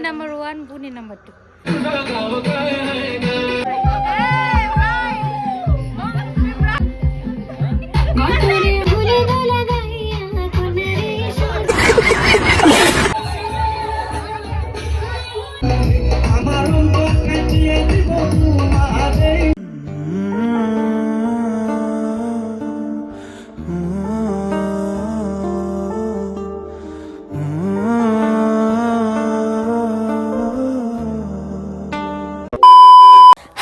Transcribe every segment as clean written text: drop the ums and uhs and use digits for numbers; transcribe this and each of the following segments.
Number 1, বুনি number 2।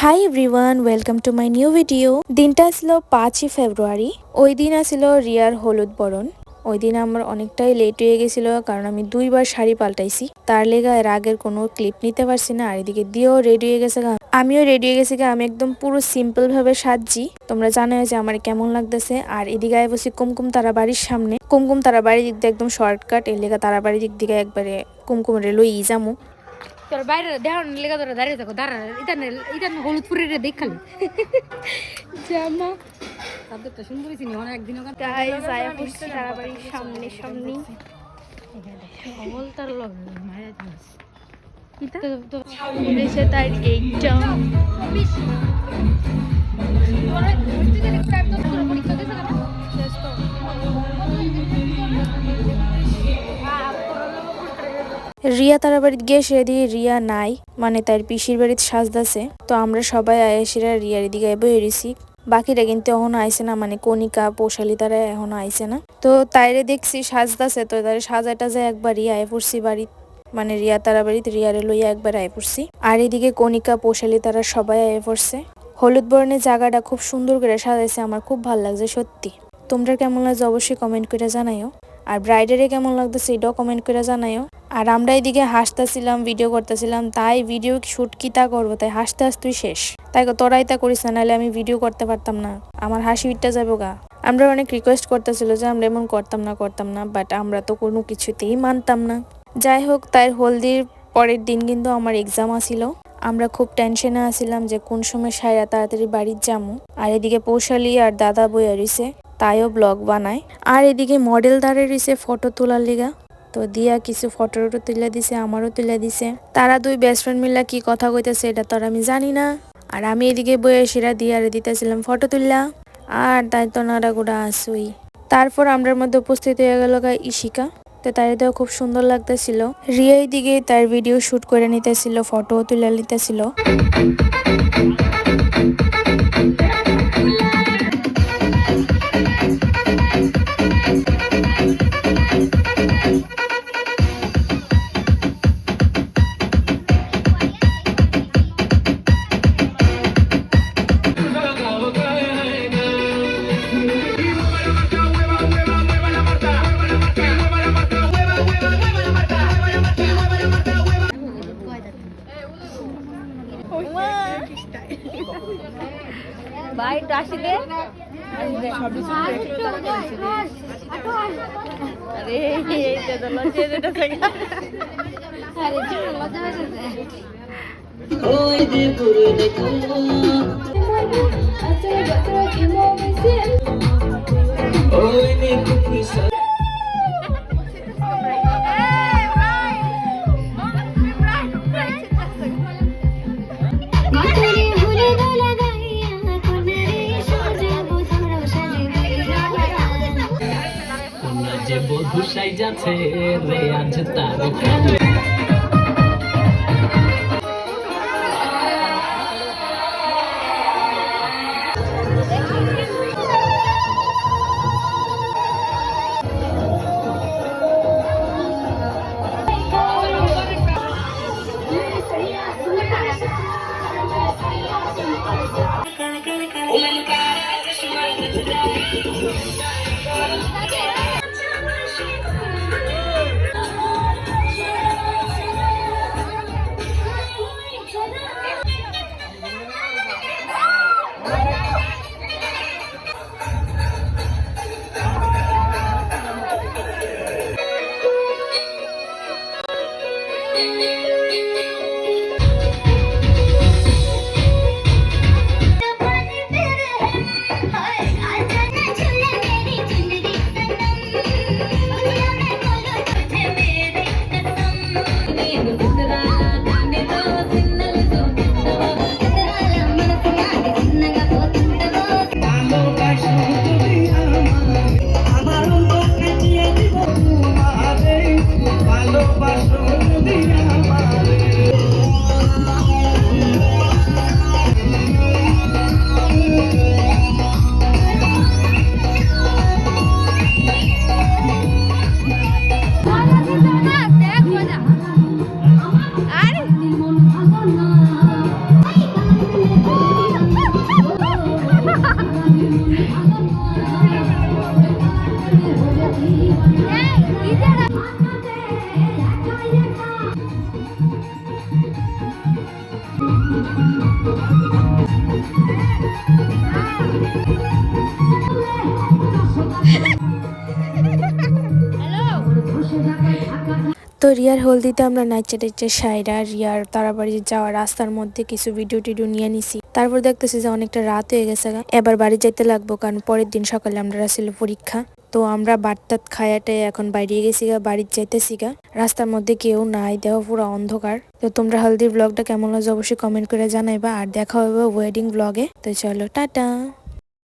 Hi everyone, welcome to my new video. দিনটা ছিল 5ই ফেব্রুয়ারি। ওই দিন আসছিল রিয়ার হলুদ বরণ। ওই দিন আমার অনেকটাই লেট হয়ে গেছিল, কারণ আমি 2বার শাড়ি পাল্টাইছি। তার লেগে এর আগের কোনো ক্লিপ নিতে পারছি না। আর এদিকে দিয়েও রেডি হয়ে গেছে, আমিও রেডি হয়ে গেছি। আমি একদম পুরো সিম্পল ভাবে সাজছি। তোমরা জানো যে আমার কেমন লাগতেছে। আর এদিকে আয় বসি কুমকুম তারা বাড়ির সামনে। কুমকুম তারা বাড়ির দিক দিয়ে একদম শর্টকাট, এর লেগে তারা বাড়ির দিক দিকে একবারে কুমকুম রে লই যামু। তোর বাইরে দেখার লেগে তোরা দাঁড়িয়ে থাকো, দাঁড়া ইতান হলুদ ফুরের দেখালে জামা তাদেরটা সুন্দর ছিল অনেকদিন ওখানে তাই যায় পড়ছে তারা বাড়ির সামনে সামনে অমল তার লগ মারা যাচ্ছে এটা তো দেশে তাই এইটা তোরা ঘুরতে গেলে প্রায় তো তোরা পরীক্ষা দিছ না শেষ তো রিয়া তারা বাড়িতে গিয়ে সেদিকে রিয়া নাই, মানে তার পিসির বাড়িতে সাজদাছে। তো আমরা সবাই আয়েসিরা রিয়ার দিকে বয়ে রয়েছি। বাকিরা কিন্তু এখনো আইসে না, মানে কণিকা পৌশালী তারা এখনো আইসে না। তো তাইরে দেখছি সাজদাছে, তো তার সাজাটা যায় একবারই আয় পড়ছি বাড়ি, মানে রিয়া তারা বাড়িতে রিয়ারে লইয়া একবার আয় পড়ছি। আর এদিকে কণিকা পৌশালী তারা সবাই আয় পড়ছে। হলুদ বরণের জায়গাটা খুব সুন্দর করে সাজাইছে, আমার খুব ভালো লাগছে সত্যি। তোমরা কেমন লাগছে অবশ্যই কমেন্ট করে জানাইও। আর ব্রাইডারে কেমন লাগতেছে এটাও কমেন্ট করে জানাইও। আর আমরা এদিকে হাসতেছিলাম, ভিডিও করতেছিলাম। তাই ভিডিও শুট কি তা করবো, তাই হাসতে হাসতেই শেষ। তাই তোরাই তা করিস না, নাহলে আমি ভিডিও করতে পারতাম না, আমার হাসি উঠতে যাবো গা। আমরা অনেক রিকোয়েস্ট করতেছিল যে আমরা এমন করতাম না, বাট আমরা তো কোনো কিছুতেই মানতাম না। যাই হোক, তাই হলদির পরের দিন কিন্তু আমার এক্সাম আসিল। আমরা খুব টেনশনে আসিলাম যে কোন সময় সাইরা তাড়াতাড়ি বাড়ির যামু। আর এদিকে পৌশালী আর দাদা বইয়া রইছে, তাইও ব্লগ বানায়। আর এদিকে মডেল দাঁড়িয়ে রইছে ফটো তোলার লিগা। তো দিয়া কিছু ফটো তুলে দিছে, আমারও তুলে দিছে। তারা দুই বেস্ট ফ্রেন্ড মিলা কি কথা কইতেছে এটা তো আমি জানি না। আর আমি এদিকে বইয়ে সেরা দিয়ে দিতেছিলাম ফটো তুললা। আর তাই তো নাড়াগুড়া আসুই। তারপর আমরার মধ্যে উপস্থিত হয়ে গেল ইশিকা। তো তারিতেও খুব সুন্দর লাগতেছিল। রিয়া দিকে তার ভিডিও শুট করে নিতেছিল, ফটো তুলে নিতেছিল। ভাই রাশি দে আরে এইটা তো লজ্জা যেটা থাকে আরে চলো লজ্জা হচ্ছে ওই দে পুরো দেখো আচ্ছা বাচ্চা কি মনে ওই দে কুকিসা যে বধু সাইজাছে রে আজ তার তো রিয়ার হলদিতে আমরা নাচে টাইচে সাইরা রিয়ার তারাবাড়ি যাওয়ার রাস্তার মধ্যে কিছু ভিডিও টিডিও নিয়ে নিছি। তারপর দেখতেছি যে অনেকটা রাত হয়ে গেছে, এবার বাড়ি যাইতে লাগবো, কারণ পরের দিন সকালে আমরা ছিল পরীক্ষা। তো আমরা বাটটাত খায়াটে এখন বাইরে গেছি গা, বাড়ির যাইতেছি গা। রাস্তার মধ্যে কেউ নাই, দেহ পুরো অন্ধকার। তো তোমরা হলদির ব্লগটা কেমন লাগছে অবশ্যই কমেন্ট করে জানাইবা, আর দেখা হবে ওয়েডিং ব্লগে। তো চলো টাটা।